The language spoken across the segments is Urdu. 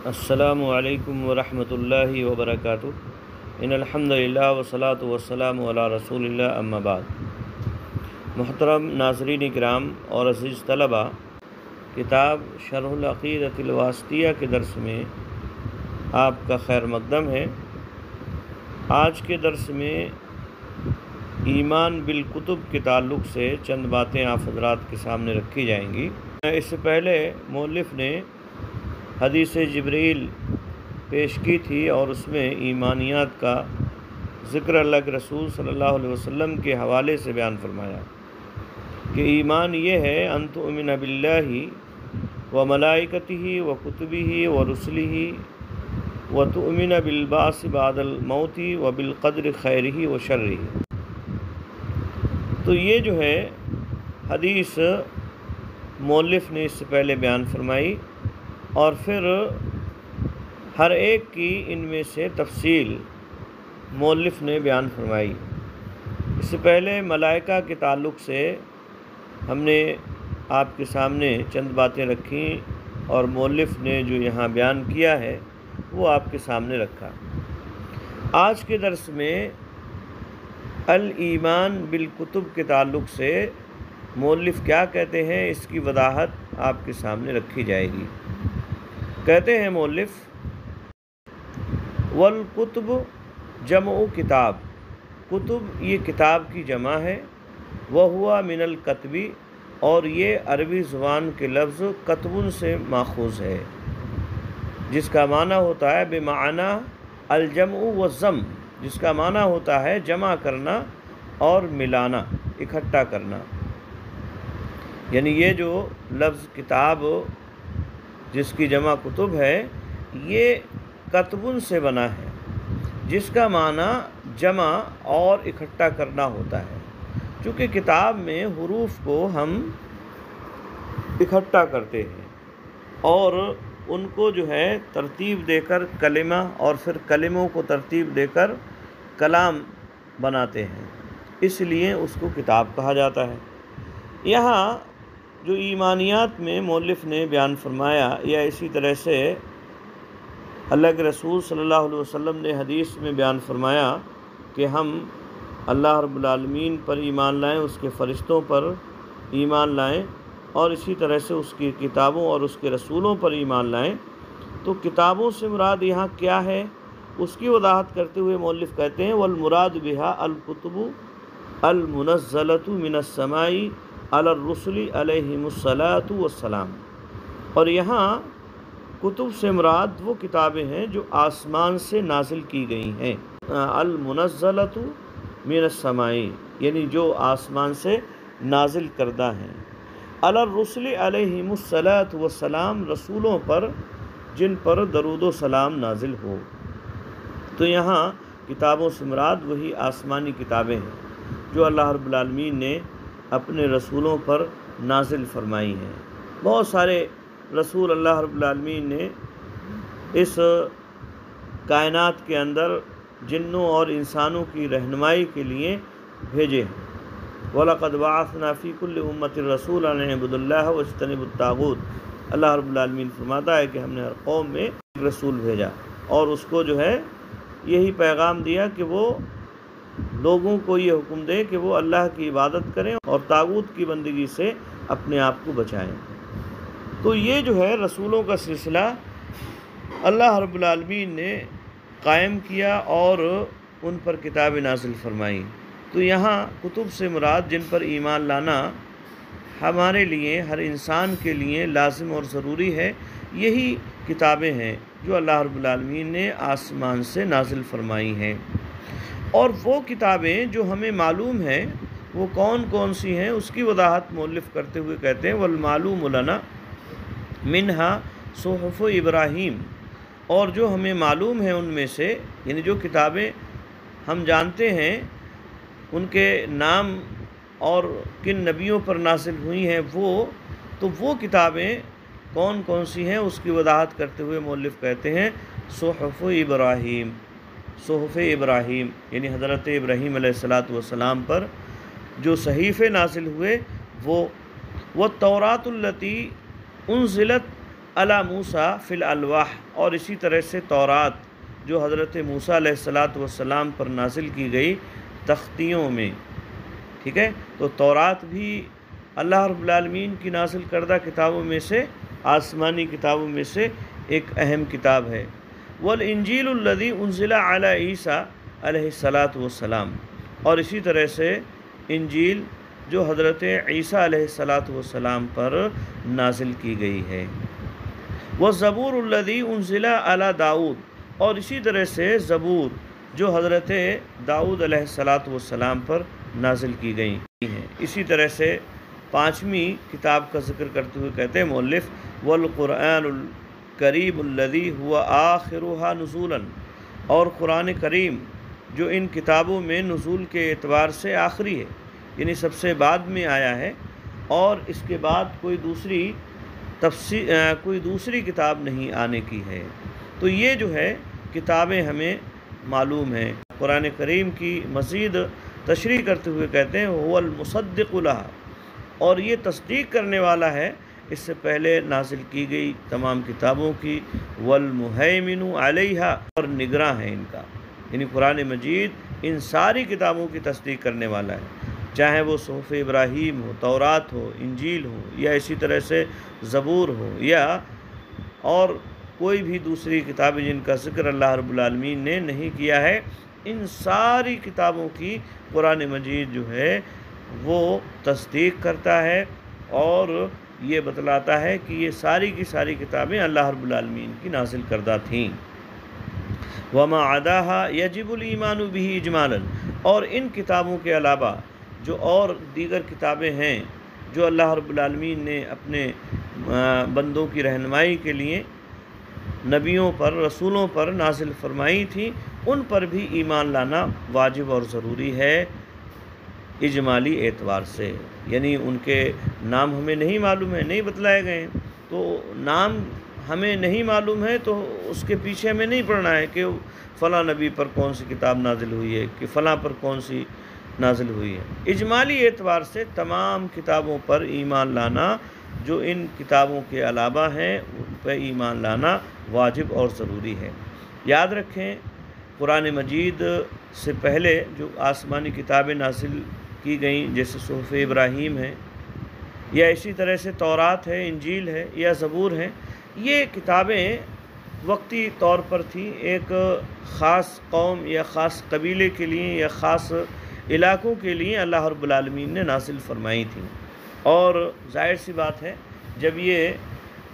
السلام علیکم ورحمۃ اللہ وبرکاتہ۔ ان الحمدللہ والصلاۃ والسلام علی رسول اللہ، اما بعد۔ محترم ناظرین کرام اور عزیز طلبہ، کتاب شرح العقیدۃ الواسطیہ کے درس میں آپ کا خیر مقدم ہے۔ آج کے درس میں ایمان بالکتب کے تعلق سے چند باتیں آپ حضرات کے سامنے رکھی جائیں گی۔ اس سے پہلے مؤلف نے حدیث جبریل پیش کی تھی اور اس میں ایمانیات کا ذکر اللہ کے رسول صلی اللہ علیہ وسلم کے حوالے سے بیان فرمایا کہ ایمان یہ ہے ان تؤمن باللہ و ملائکتہ و کتبہ و رسلہ و تؤمن بالبعث بعد الموت و بالقدر خیرہ و شرہ۔ تو یہ جو ہے حدیث مؤلف نے اس سے پہلے بیان فرمائی اور پھر ہر ایک کی ان میں سے تفصیل مؤلف نے بیان فرمائی۔ اس سے پہلے ملائکہ کے تعلق سے ہم نے آپ کے سامنے چند باتیں رکھیں اور مؤلف نے جو یہاں بیان کیا ہے وہ آپ کے سامنے رکھا۔ آج کے درس میں الایمان بالکتب کے تعلق سے مؤلف کیا کہتے ہیں اس کی وضاحت آپ کے سامنے رکھی جائے گی۔ کہتے ہیں مؤلف والکتب جمع کتاب، کتب یہ کتاب کی جمع ہے، وہوا من الکتبی اور یہ عربی زبان کے لفظ کتب سے ماخوذ ہے، جس کا معنی ہوتا ہے بمعنی الجمع والضم، جس کا معنی ہوتا ہے جمع کرنا اور ملانا، اکٹھا کرنا۔ یعنی یہ جو لفظ کتاب جس کی جمع کتب ہے یہ کتب سے بنا ہے، جس کا معنی جمع اور اکٹھا کرنا ہوتا ہے۔ چونکہ کتاب میں حروف کو ہم اکٹھا کرتے ہیں اور ان کو جو ہے ترتیب دے کر کلمہ اور پھر کلموں کو ترتیب دے کر کلام بناتے ہیں، اس لیے اس کو کتاب کہا جاتا ہے۔ یہاں جو ایمانیات میں مؤلف نے بیان فرمایا یا اسی طرح سے اللہ کے رسول صلی اللہ علیہ وسلم نے حدیث میں بیان فرمایا کہ ہم اللہ رب العالمین پر ایمان لائیں، اس کے فرشتوں پر ایمان لائیں اور اسی طرح سے اس کی کتابوں اور اس کے رسولوں پر ایمان لائیں۔ تو کتابوں سے مراد یہاں کیا ہے اس کی وضاحت کرتے ہوئے مؤلف کہتے ہیں والمراد بہا الکتب المنزلۃ من السماء علی الرسل علیہم الصلاۃ والسلام، اور یہاں کتب سے مراد وہ کتابیں ہیں جو آسمان سے نازل کی گئی ہیں، المنزلۃ من السماء یعنی جو آسمان سے نازل کردہ ہیں، علی الرسل علیہم الصلاۃ والسلام رسولوں پر جن پر درود و سلام نازل ہو۔ تو یہاں کتابوں سے مراد وہی آسمانی کتابیں ہیں جو اللہ رب العالمین نے اپنے رسولوں پر نازل فرمائی ہیں۔ بہت سارے رسول اللہ رب العالمین نے اس کائنات کے اندر جنوں اور انسانوں کی رہنمائی کے لیے بھیجے ہیں۔ وَلَقَدْ بَعَثْنَا فِي كُلِّ أُمَّةٍ رَسُولًا أَنِ اعْبُدُوا اللَّهَ وَاجْتَنِبُوا الطَّاغُوتَ۔ اللہ رب العالمین فرماتا ہے کہ ہم نے ہر قوم میں ایک رسول بھیجا اور اس کو جو ہے یہی پیغام دیا کہ وہ لوگوں کو یہ حکم دے کہ وہ اللہ کی عبادت کریں اور طاغوت کی بندگی سے اپنے آپ کو بچائیں۔ تو یہ جو ہے رسولوں کا سلسلہ اللہ رب العالمین نے قائم کیا اور ان پر کتاب نازل فرمائی۔ تو یہاں کتب سے مراد جن پر ایمان لانا ہمارے لیے، ہر انسان کے لیے لازم اور ضروری ہے، یہی کتابیں ہیں جو اللہ رب العالمین نے آسمان سے نازل فرمائی ہیں۔ اور وہ کتابیں جو ہمیں معلوم ہیں وہ کون کون سی ہیں اس کی وضاحت مؤلف کرتے ہوئے کہتے ہیں والمعلوم لنا منہا صحف ابراہیم، اور جو ہمیں معلوم ہے ان میں سے یعنی جو کتابیں ہم جانتے ہیں ان کے نام اور کن نبیوں پر نازل ہوئی ہیں وہ کتابیں کون کون سی ہیں اس کی وضاحت کرتے ہوئے مؤلف کہتے ہیں صحف ابراہیم، صحف ابراہیم یعنی حضرت ابراہیم علیہ السلام پر جو صحیفے نازل ہوئے وہ والتوراۃ التی انزلت علی موسیٰ فی الالواح، اور اسی طرح سے تورات جو حضرت موسیٰ علیہ السلام پر نازل کی گئی تختیوں میں، ٹھیک ہے۔ تو تورات بھی اللہ رب العالمین کی نازل کردہ کتابوں میں سے، آسمانی کتابوں میں سے ایک اہم کتاب ہے۔ والانجیل الذی انزل علی عیسیٰ علیہ السلام، اور اسی طرح سے انجیل جو حضرت عیسیٰ علیہ السلام پر نازل کی گئی ہے۔ والزبور الذی انزل علی داؤد، اور اسی طرح سے زبور جو حضرت داؤد علیہ السلام پر نازل کی گئی ہیں۔ اسی طرح سے پانچویں کتاب کا ذکر کرتے ہوئے کہتے ہیں مؤلف والقرآن الکریم الذی هو آخرها نزولا، اور قرآن کریم جو ان کتابوں میں نزول کے اعتبار سے آخری ہے، یعنی سب سے بعد میں آیا ہے، اور اس کے بعد کوئی دوسری کتاب نہیں آنے کی ہے۔ تو یہ جو ہے کتابیں ہمیں معلوم ہیں۔ قرآن کریم کی مزید تشریح کرتے ہوئے کہتے ہیں هو المصدق لها، اور یہ تصدیق کرنے والا ہے اس سے پہلے نازل کی گئی تمام کتابوں کی، والمہیمن علیہا، اور نگراں ہے ان کا، یعنی قرآن مجید ان ساری کتابوں کی تصدیق کرنے والا ہے، چاہے وہ صحف ابراہیم ہو، تورات ہو، انجیل ہو، یا اسی طرح سے زبور ہو، یا اور کوئی بھی دوسری کتابیں جن کا ذکر اللہ رب العالمین نے نہیں کیا ہے، ان ساری کتابوں کی قرآن مجید جو ہے وہ تصدیق کرتا ہے، اور یہ بتلاتا ہے کہ یہ ساری کی ساری کتابیں اللہ رب العالمین کی نازل کردہ تھیں۔ وما عداہا یجب الایمان بہ اجمالا، اور ان کتابوں کے علاوہ جو اور دیگر کتابیں ہیں جو اللہ رب العالمین نے اپنے بندوں کی رہنمائی کے لیے نبیوں پر، رسولوں پر نازل فرمائی تھیں، ان پر بھی ایمان لانا واجب اور ضروری ہے اجمالی اعتبار سے، یعنی ان کے نام ہمیں نہیں معلوم ہے، نہیں بتلائے گئے ہیں، تو نام ہمیں نہیں معلوم ہے تو اس کے پیچھے ہمیں نہیں پڑھنا ہے کہ فلاں نبی پر کون سی کتاب نازل ہوئی ہے، کہ فلاں پر کون سی نازل ہوئی ہے۔ اجمالی اعتبار سے تمام کتابوں پر ایمان لانا، جو ان کتابوں کے علاوہ ہیں ان پہ ایمان لانا واجب اور ضروری ہے۔ یاد رکھیں قرآن مجید سے پہلے جو آسمانی کتابیں نازل کی گئیں جیسے صحف ابراہیم ہے، یا اسی طرح سے تورات ہے، انجیل ہے، یا زبور ہے، یہ کتابیں وقتی طور پر تھیں، ایک خاص قوم یا خاص قبیلے کے لیے یا خاص علاقوں کے لیے اللہ رب العالمین نے نازل فرمائی تھیں، اور ظاہر سی بات ہے جب یہ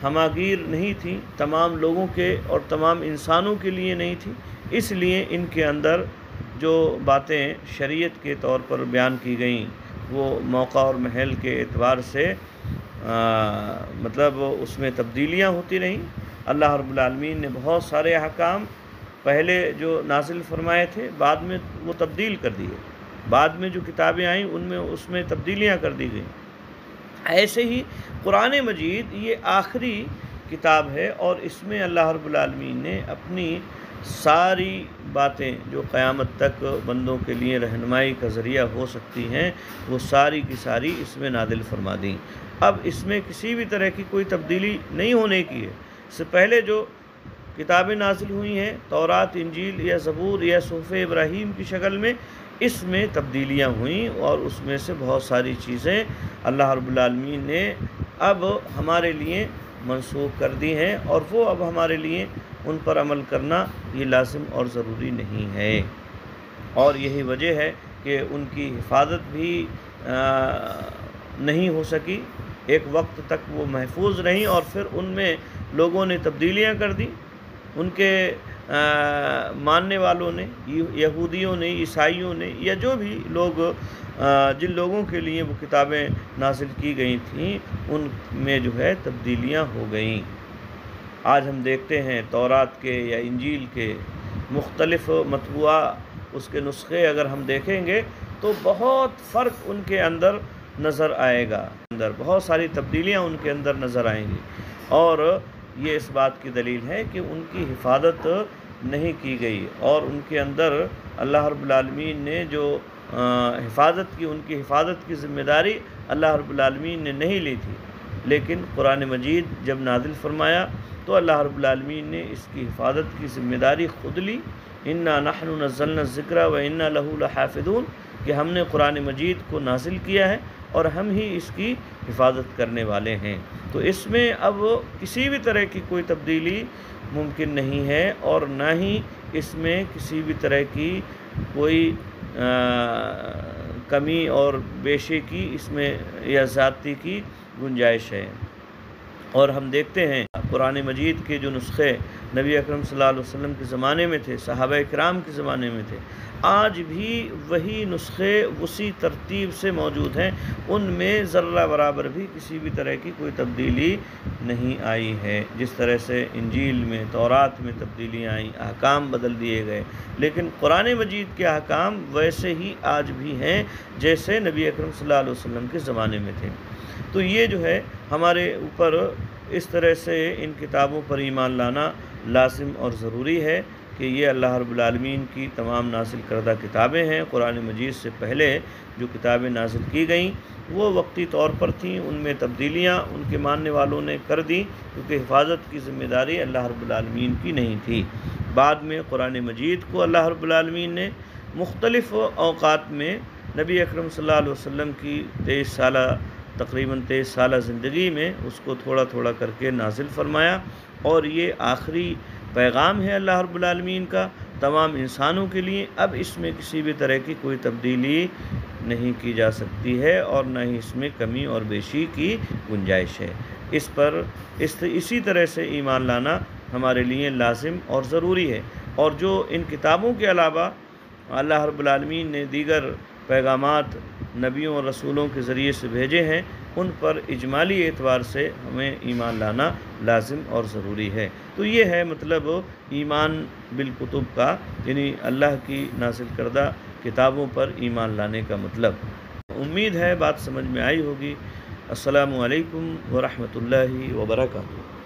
ہماگیر نہیں تھیں، تمام لوگوں کے اور تمام انسانوں کے لیے نہیں تھی، اس لیے ان کے اندر جو باتیں شریعت کے طور پر بیان کی گئیں وہ موقع اور محل کے اعتبار سے مطلب اس میں تبدیلیاں ہوتی رہیں۔ اللہ رب العالمین نے بہت سارے احکام پہلے جو نازل فرمائے تھے بعد میں وہ تبدیل کر دیے، بعد میں جو کتابیں آئیں ان میں اس میں تبدیلیاں کر دی گئیں۔ ایسے ہی قرآن مجید یہ آخری کتاب ہے، اور اس میں اللہ رب العالمین نے اپنی ساری باتیں جو قیامت تک بندوں کے لیے رہنمائی کا ذریعہ ہو سکتی ہیں وہ ساری کی ساری اس میں نازل فرما دیں۔ اب اس میں کسی بھی طرح کی کوئی تبدیلی نہیں ہونے کی ہے۔ اس سے پہلے جو کتابیں نازل ہوئی ہیں تورات، انجیل یا زبور یا صحف ابراہیم کی شکل میں، اس میں تبدیلیاں ہوئیں، اور اس میں سے بہت ساری چیزیں اللہ رب العالمین نے اب ہمارے لیے منسوخ کر دی ہیں، اور وہ اب ہمارے لیے ان پر عمل کرنا یہ لازم اور ضروری نہیں ہے، اور یہی وجہ ہے کہ ان کی حفاظت بھی نہیں ہو سکی، ایک وقت تک وہ محفوظ رہیں، اور پھر ان میں لوگوں نے تبدیلیاں کر دی، ان کے ماننے والوں نے، یہودیوں نے، عیسائیوں نے، یا جو بھی لوگ جن لوگوں کے لیے وہ کتابیں نازل کی گئی تھیں ان میں جو ہے تبدیلیاں ہو گئیں۔ آج ہم دیکھتے ہیں تورات کے یا انجیل کے مختلف مطبوعہ اس کے نسخے اگر ہم دیکھیں گے تو بہت فرق ان کے اندر نظر آئے گا، بہت ساری تبدیلیاں ان کے اندر نظر آئیں گی، اور یہ اس بات کی دلیل ہے کہ ان کی حفاظت نہیں کی گئی، اور ان کے اندر اللہ رب العالمین نے جو حفاظت کی، ان کی حفاظت کی ذمہ داری اللہ رب العالمین نے نہیں لی تھی، لیکن قرآن مجید جب نازل فرمایا تو اللہ رب العالمین نے اس کی حفاظت کی ذمہ داری خود لی، انا نحن نزلنا الذکر و انا لہ لحافظون، کہ ہم نے قرآن مجید کو نازل کیا ہے اور ہم ہی اس کی حفاظت کرنے والے ہیں۔ تو اس میں اب کسی بھی طرح کی کوئی تبدیلی ممکن نہیں ہے، اور نہ ہی اس میں کسی بھی طرح کی کوئی کمی اور بیشے کی اس میں یا زیادتی کی گنجائش ہے۔ اور ہم دیکھتے ہیں قرآن مجید کے جو نسخے نبی اکرم صلی اللہ علیہ وسلم کے زمانے میں تھے، صحابہ کرام کے زمانے میں تھے، آج بھی وہی نسخے اسی ترتیب سے موجود ہیں، ان میں ذرہ برابر بھی کسی بھی طرح کی کوئی تبدیلی نہیں آئی ہے۔ جس طرح سے انجیل میں، تورات میں تبدیلیاں آئیں، احکام بدل دیے گئے، لیکن قرآن مجید کے احکام ویسے ہی آج بھی ہیں جیسے نبی اکرم صلی اللہ علیہ وسلم کے زمانے میں تھے۔ تو یہ جو ہے ہمارے اوپر اس طرح سے ان کتابوں پر ایمان لانا لازم اور ضروری ہے کہ یہ اللہ رب العالمین کی تمام نازل کردہ کتابیں ہیں۔ قرآن مجید سے پہلے جو کتابیں نازل کی گئیں وہ وقتی طور پر تھیں، ان میں تبدیلیاں ان کے ماننے والوں نے کر دیں، کیونکہ حفاظت کی ذمہ داری اللہ رب العالمین کی نہیں تھی۔ بعد میں قرآن مجید کو اللہ رب العالمین نے مختلف اوقات میں نبی اکرم صلی اللہ علیہ وسلم کی تقریباً 23 سالہ زندگی میں اس کو تھوڑا تھوڑا کر کے نازل فرمایا، اور یہ آخری پیغام ہے اللہ رب العالمین کا تمام انسانوں کے لیے۔ اب اس میں کسی بھی طرح کی کوئی تبدیلی نہیں کی جا سکتی ہے، اور نہ ہی اس میں کمی اور بیشی کی گنجائش ہے۔ اس پر اسی طرح سے ایمان لانا ہمارے لیے لازم اور ضروری ہے۔ اور جو ان کتابوں کے علاوہ اللہ رب العالمین نے دیگر پیغامات نبیوں اور رسولوں کے ذریعے سے بھیجے ہیں، ان پر اجمالی اعتبار سے ہمیں ایمان لانا لازم اور ضروری ہے۔ تو یہ ہے مطلب ایمان بالکتب کا، یعنی اللہ کی نازل کردہ کتابوں پر ایمان لانے کا مطلب۔ امید ہے بات سمجھ میں آئی ہوگی۔ السلام علیکم ورحمۃ اللہ وبرکاتہ۔